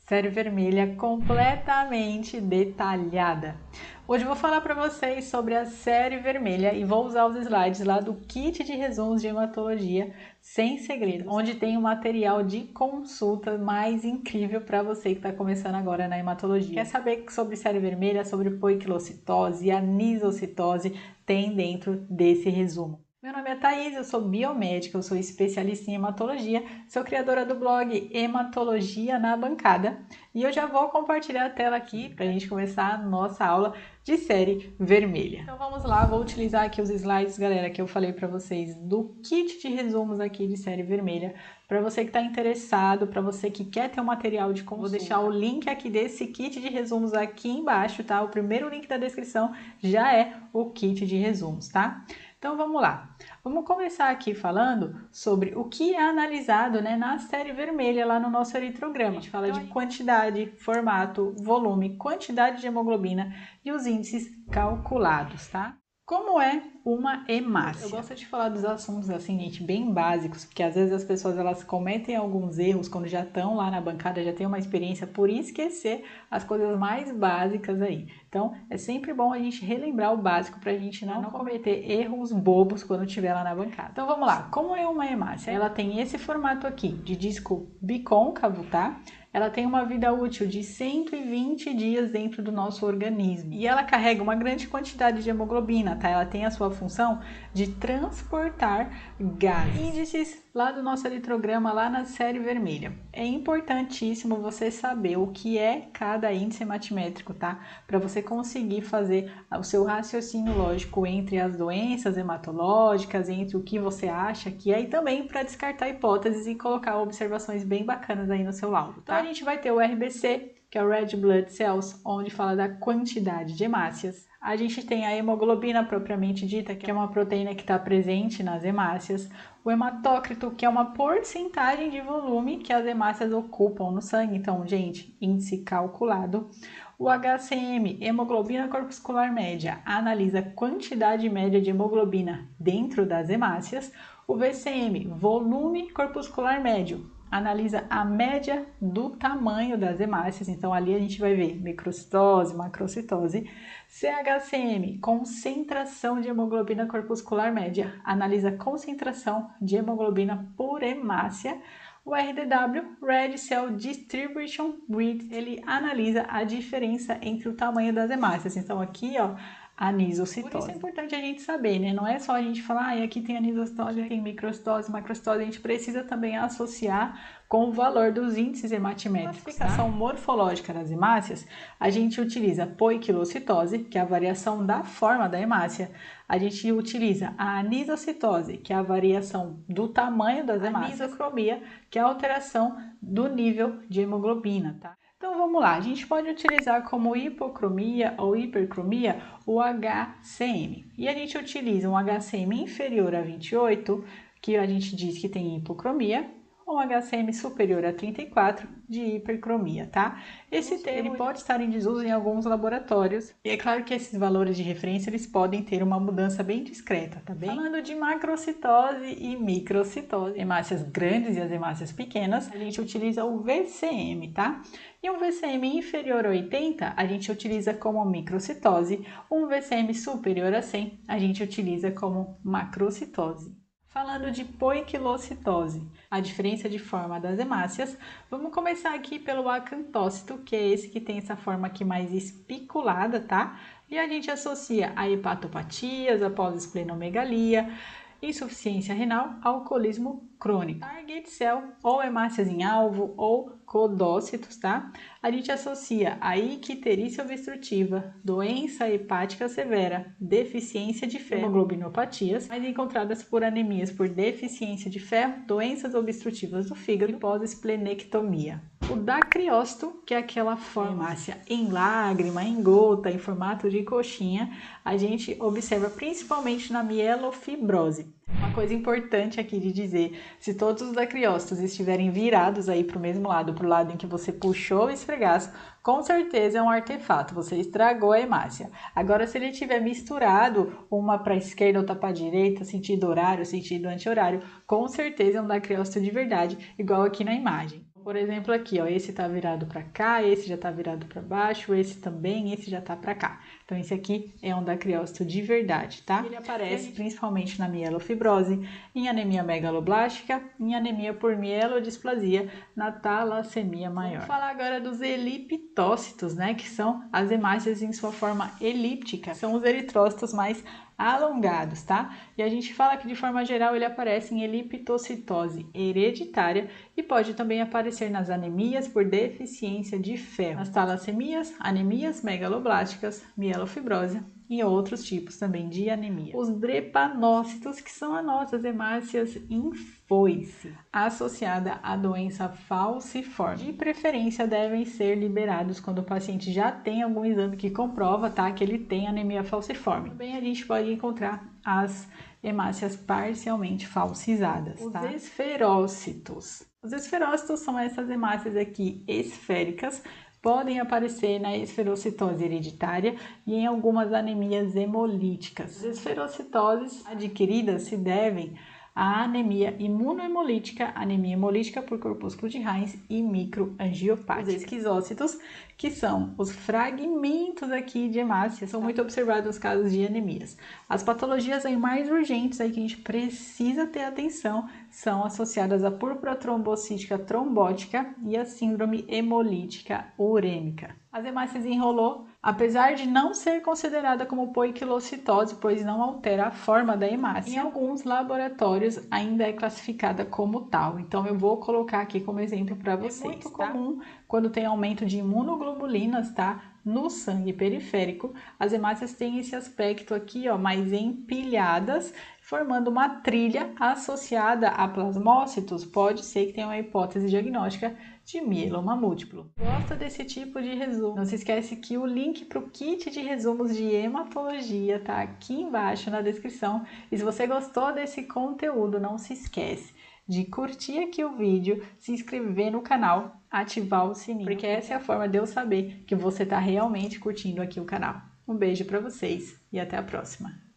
série vermelha completamente detalhada. Hoje eu vou falar para vocês sobre a série vermelha e vou usar os slides lá do kit de resumos de hematologia sem segredo, onde tem o material de consulta mais incrível para você que está começando agora na hematologia. Quer saber sobre série vermelha, sobre poiquilocitose e anisocitose? Tem dentro desse resumo. Meu nome é Thaís, eu sou biomédica, eu sou especialista em hematologia, sou criadora do blog Hematologia na Bancada e eu já vou compartilhar a tela aqui para a gente começar a nossa aula de série vermelha. Então vamos lá, vou utilizar aqui os slides, galera, que eu falei para vocês do kit de resumos aqui de série vermelha. Para você que está interessado, para você que quer ter um material de consulta, vou deixar o link aqui desse kit de resumos aqui embaixo, tá? O primeiro link da descrição já é o kit de resumos, tá? Então vamos lá, vamos começar aqui falando sobre o que é analisado, né, na série vermelha lá no nosso eritrograma. A gente fala de quantidade, formato, volume, quantidade de hemoglobina e os índices calculados, tá? Como é uma hemácia? Eu gosto de falar dos assuntos assim, gente, bem básicos, porque às vezes as pessoas elas cometem alguns erros quando já estão lá na bancada, já tem uma experiência, por esquecer as coisas mais básicas aí. Então, é sempre bom a gente relembrar o básico para a gente não cometer erros bobos quando estiver lá na bancada. Então, vamos lá. Como é uma hemácia? Ela tem esse formato aqui de disco bicôncavo, tá? Ela tem uma vida útil de 120 dias dentro do nosso organismo. E ela carrega uma grande quantidade de hemoglobina, tá? Ela tem a sua função de transportar gases. Índices lá do nosso eritrograma, lá na série vermelha. É importantíssimo você saber o que é cada índice hematimétrico, tá? Para você conseguir fazer o seu raciocínio lógico entre as doenças hematológicas, entre o que você acha que é, e também para descartar hipóteses e colocar observações bem bacanas aí no seu laudo, tá? Então a gente vai ter o RBC, que é o Red Blood Cells, onde fala da quantidade de hemácias. A gente tem a hemoglobina propriamente dita, que é uma proteína que está presente nas hemácias. O hematócrito, que é uma porcentagem de volume que as hemácias ocupam no sangue. Então, gente, índice calculado. O HCM, hemoglobina corpuscular média, analisa a quantidade média de hemoglobina dentro das hemácias. O VCM, volume corpuscular médio, analisa a média do tamanho das hemácias, então ali a gente vai ver microcitose, macrocitose. CHCM, concentração de hemoglobina corpuscular média, analisa a concentração de hemoglobina por hemácia. O RDW, Red Cell Distribution Width, ele analisa a diferença entre o tamanho das hemácias, então aqui, ó, anisocitose. Por isso é importante a gente saber, né? Não é só a gente falar, aqui tem anisocitose, aqui tem microcitose, macrocitose, a gente precisa também associar com o valor dos índices hematimétricos. Na classificação morfológica das hemácias, a gente utiliza poiquilocitose, que é a variação da forma da hemácia. A gente utiliza a anisocitose, que é a variação do tamanho das hemácias. A anisocromia, que é a alteração do nível de hemoglobina, tá? Então vamos lá, a gente pode utilizar como hipocromia ou hipercromia o HCM. E a gente utiliza um HCM inferior a 28, que a gente diz que tem hipocromia, ou um HCM superior a 34 de hipercromia, tá? Esse termo ele pode estar em desuso em alguns laboratórios. E é claro que esses valores de referência eles podem ter uma mudança bem discreta, tá bem? Falando de macrocitose e microcitose, hemácias grandes e as hemácias pequenas, a gente utiliza o VCM, tá? E um VCM inferior a 80, a gente utiliza como microcitose. Um VCM superior a 100, a gente utiliza como macrocitose. Falando de poiquilocitose, a diferença de forma das hemácias, vamos começar aqui pelo acantócito, que é esse que tem essa forma aqui mais espiculada, tá? E a gente associa a hepatopatias, a pós-esplenomegalia, insuficiência renal, alcoolismo crônico. Target cell, ou hemácias em alvo, ou codócitos, tá? A gente associa a icterícia obstrutiva, doença hepática severa, deficiência de ferro, hemoglobinopatias, mais encontradas por anemias por deficiência de ferro, doenças obstrutivas do fígado e pós-esplenectomia. O dacriócito, que é aquela forma hemácia em lágrima, em gota, em formato de coxinha, a gente observa principalmente na mielofibrose. Uma coisa importante aqui de dizer, se todos os dacriócitos estiverem virados aí para o mesmo lado, para o lado em que você puxou o esfregaço, com certeza é um artefato, você estragou a hemácia. Agora, se ele estiver misturado, uma para a esquerda, outra para a direita, sentido horário, sentido anti-horário, com certeza é um dacriócito de verdade, igual aqui na imagem. Por exemplo, aqui, ó, esse tá virado para cá, esse já tá virado para baixo, esse também, esse já tá para cá. Então, esse aqui é um dacriócito de verdade, tá? Ele aparece principalmente na mielofibrose, em anemia megaloblástica, em anemia por mielodisplasia, na talassemia maior. Vamos falar agora dos eliptócitos, né? Que são as hemácias em sua forma elíptica. São os eritrócitos mais alongados, tá? E a gente fala que de forma geral ele aparece em eliptocitose hereditária e pode também aparecer nas anemias por deficiência de ferro, nas talassemias, anemias megaloblásticas, mielofibrose e outros tipos também de anemia. Os drepanócitos, que são as nossas hemácias em foice, associada à doença falciforme. De preferência, devem ser liberados quando o paciente já tem algum exame que comprova, tá, que ele tem anemia falciforme. Também a gente pode encontrar as hemácias parcialmente falcizadas, tá? Os esferócitos. Os esferócitos são essas hemácias aqui esféricas, podem aparecer na esferocitose hereditária e em algumas anemias hemolíticas. As esferocitoses adquiridas se devem à anemia imunohemolítica, anemia hemolítica por corpúsculo de Heinz e microangiopática. Os esquizócitos, que são os fragmentos aqui de hemácias, são muito observados nos casos de anemias. As patologias aí mais urgentes aí que a gente precisa ter atenção são associadas à púrpura trombocítica trombótica e à síndrome hemolítica urêmica. As hemácias em Rollo, apesar de não ser considerada como poiquilocitose, pois não altera a forma da hemácia, em alguns laboratórios ainda é classificada como tal. Então eu vou colocar aqui como exemplo para vocês. É muito comum quando tem aumento de imunoglobulinas, tá? No sangue periférico, as hemácias têm esse aspecto aqui, ó, mais empilhadas, formando uma trilha associada a plasmócitos. Pode ser que tenha uma hipótese diagnóstica de mieloma múltiplo. Gosta desse tipo de resumo? Não se esquece que o link para o kit de resumos de hematologia tá aqui embaixo na descrição. E se você gostou desse conteúdo, não se esquece de curtir aqui o vídeo, se inscrever no canal, ativar o sininho, porque essa é a forma de eu saber que você está realmente curtindo aqui o canal. Um beijo para vocês e até a próxima!